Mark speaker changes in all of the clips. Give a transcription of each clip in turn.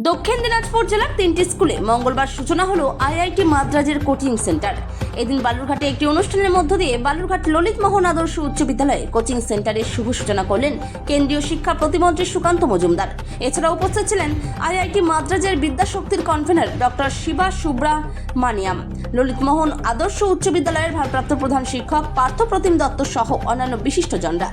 Speaker 1: দক্ষিণ দিনাজপুর জেলার 3টি স্কুলে মঙ্গলবার সূচনা হলো আইআইটি মাদ্রাজের কোচিং সেন্টার। এদিন বালুরঘাটে একটি অনুষ্ঠানের মধ্য দিয়ে বালুরঘাট ললিত মোহন আদর্শ উচ্চ বিদ্যালয়ে কোচিং সেন্টারের শুভ সূচনা করলেন কেন্দ্রীয় শিক্ষা প্রতিমন্ত্রী সুকান্ত মজুমদার। এছাড়া উপস্থিত ছিলেন আইআইটি মাদ্রাজের বিদ্যাশক্তির কনভেনর ডক্টর শিবা সুব্রামানিয়াম, ললিত মোহন আদর্শ উচ্চ বিদ্যালয়ের ভারপ্রাপ্ত প্রধান শিক্ষক পার্থ প্রতিম দত্ত সহ অন্যান্য বিশিষ্টজনরা।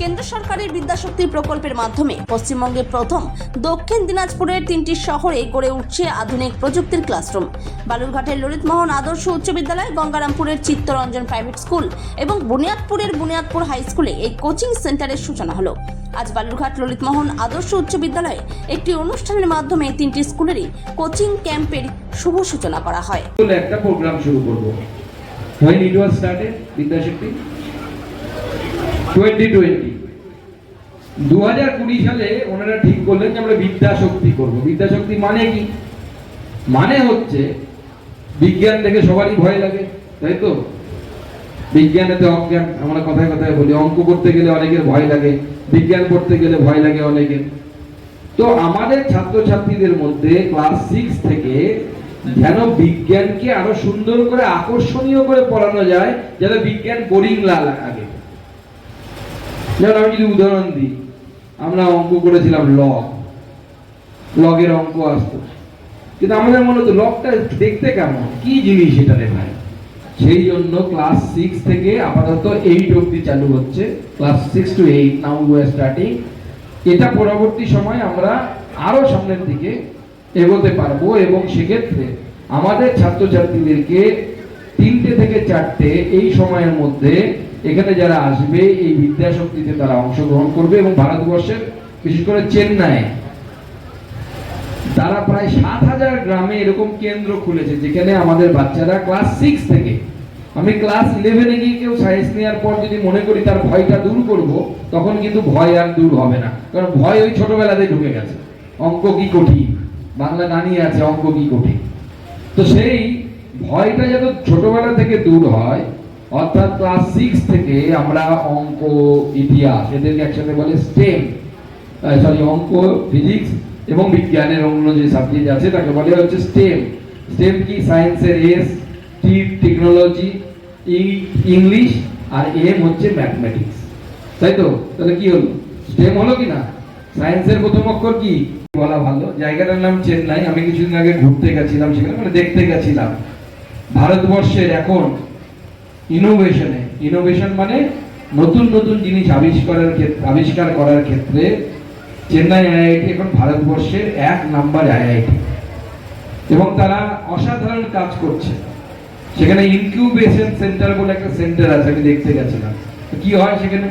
Speaker 1: কেন্দ্র সরকারের বিদ্যাশক্তি প্রকল্পের মাধ্যমে পশ্চিমবঙ্গে প্রথম দক্ষিণ দিনাজপুরের 3টি শহরে গড়ে উঠছে আধুনিক প্রযুক্তির ক্লাসরুম। বালুরঘাটের ললিত মোহন আদর্শ উচ্চ বিদ্যালয়, গঙ্গারামপুরের চিত্তরঞ্জন প্রাইভেট স্কুল এবং বুনিয়াদপুরের বুনিয়াদপুর হাই স্কুলে এই কোচিং সেন্টারের সূচনা হলো। আজ বালুরঘাট ললিত মোহন আদর্শ উচ্চ বিদ্যালয়ে একটি অনুষ্ঠানের মাধ্যমে 3টি স্কুলেরই কোচিং ক্যাম্পের শুভ সূচনা করা হয়।
Speaker 2: একটা প্রোগ্রাম শুরু করব। When it was started, বিদ্যাশক্তি 2020 সালে ওনারা ঠিক করলেন যে আমরা বিদ্যাশক্তি করব। বিদ্যাশক্তি মানে কি? মানে হচ্ছে বিজ্ঞান থেকে সবারই ভয় লাগে, তাই তো? বিজ্ঞানেতে অজ্ঞান, আমরা কথায় কথায় বলি, অঙ্ক করতে গেলে অনেকের ভয় লাগে, বিজ্ঞান পড়তে গেলে ভয় লাগে অনেকের। তো আমাদের ছাত্রছাত্রীদের মধ্যে ক্লাস 6 থেকে যেন বিজ্ঞানকে আরো সুন্দর করে আকর্ষণীয় করে পড়ানো যায়, যাতে বিজ্ঞান বোরিং লাগে। যেমন আমি যদি উদাহরণ দিই, আমরা অঙ্ক করেছিলাম লগের অঙ্ক আসতো, কিন্তু আমাদের মনে হতো লগটা দেখতে কেমন, কি জিনিস এটা রে ভাই। সেই জন্য ক্লাস 6 থেকে আপাতত 8 অবধি চালু হচ্ছে। Class 6 to 8 now we are starting. এটা পরবর্তী সময় আমরা আরো সামনের দিকে এগোতে পারবো এবং সেক্ষেত্রে আমাদের ছাত্রছাত্রীদেরকে 3টে থেকে 4টে এই সময়ের মধ্যে এখানে যারা আসবে এই বিদ্যাশক্তিতে তারা অংশগ্রহণ করবে এবং ভারতবর্ষের বিশেষ করে চেন্নাই তারা প্রায় 7,000 গ্রামে এরকম কেন্দ্র খুলেছে, যেখানে আমাদের বাচ্চারা ক্লাস 6 থেকে, আমি ক্লাস 11-এ গিয়ে কেউ সায়েন্স নেওয়ার পর যদি মনে করি তার ভয়টা দূর করব, তখন কিন্তু ভয় আর দূর হবে না, কারণ ভয় ওই ছোটবেলাতেই ঢুকে গেছে। অঙ্ক কি কঠিন, বাংলা গানই আছে অঙ্ক কি কঠিন। তো সেই ভয়টা যাতে ছোটবেলা থেকে দূর হয়, অর্থাৎ ক্লাস 6 থেকে আমরা অঙ্ক, ইতিহাস, এদেরকে একসাথে বলে স্টেম, অঙ্ক, ফিজিক্স এবং বিজ্ঞানের অন্য যে সাবজেক্ট আছে তাকে বলে হচ্ছে স্টেম। স্টেম কি? সায়েন্সের এস, টি টেকনোলজি, ইংলিশ, আর এম হচ্ছে ম্যাথমেটিক্স, তাই তো? তাহলে কি হলো? স্টেম হলো কি না? সায়েন্সের প্রথম অক্ষর কি বলা ভালো। জায়গাটার নাম চেন্নাই। আমি কিছুদিন আগে ঘুরতে গেছিলাম সেখানে, মানে দেখতে গেছিলাম। ভারতবর্ষের এখন ইনোভেশন মানে নতুন নতুন জিনিস আবিষ্কার করার ক্ষেত্রে চেন্নাই আইআইটি এখন ভারতবর্ষের 1 নাম্বার আইআইটি এবং তারা অসাধারণ কাজ করছে। সেখানে ইনকিউবেশন সেন্টার বলে একটা সেন্টার আছে, আমি দেখতে গেছিলাম। কি হয় সেখানে?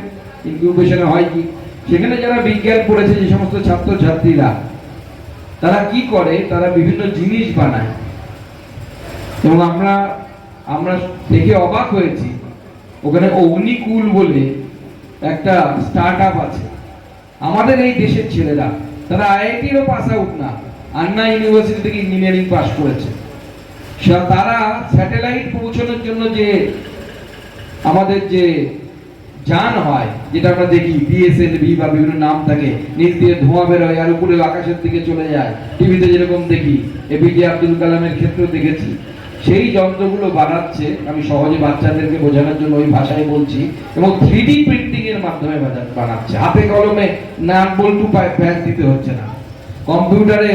Speaker 2: ইনকিউবেশনে হয় কি, সেখানে যারা বিজ্ঞান পড়েছে যে সমস্ত ছাত্রছাত্রীরা, তারা কি করে, তারা বিভিন্ন জিনিস বানায় এবং আমরা দেখে অবাক হয়েছি। ওখানে অগ্নিকুল বলে একটা স্টার্টআপ আছে, আমাদের এই দেশের ছেলেরা, তারা আইআইটিরও পাস আউট না, আন্না ইউনিভার্সিটি থেকে ইঞ্জিনিয়ারিং পাস করেছে। তারা স্যাটেলাইট পৌঁছানোর জন্য যে আমাদের যে যান হয়, যেটা আমরা দেখি পিএসএলভি বা বিভিন্ন নাম থাকে, নিচ দিয়ে ধোঁয়া বের হয় আর উপরে আকাশের দিকে চলে যায়, টিভিতে যেরকম দেখি, এপিজে আব্দুল কালামের ক্ষেত্রেও দেখেছি। সেই যন্ত্রগুলো বানাচ্ছে, আমি সহজে বাচ্চাদেরকে বোঝানোর জন্য ওই ভাষায় বলছি, এবং 3D প্রিন্টিং এর মাধ্যমে বানাচ্ছে। হাতে কলমে নাট বল্টু প্যাচ দিতে হচ্ছে না, কম্পিউটারে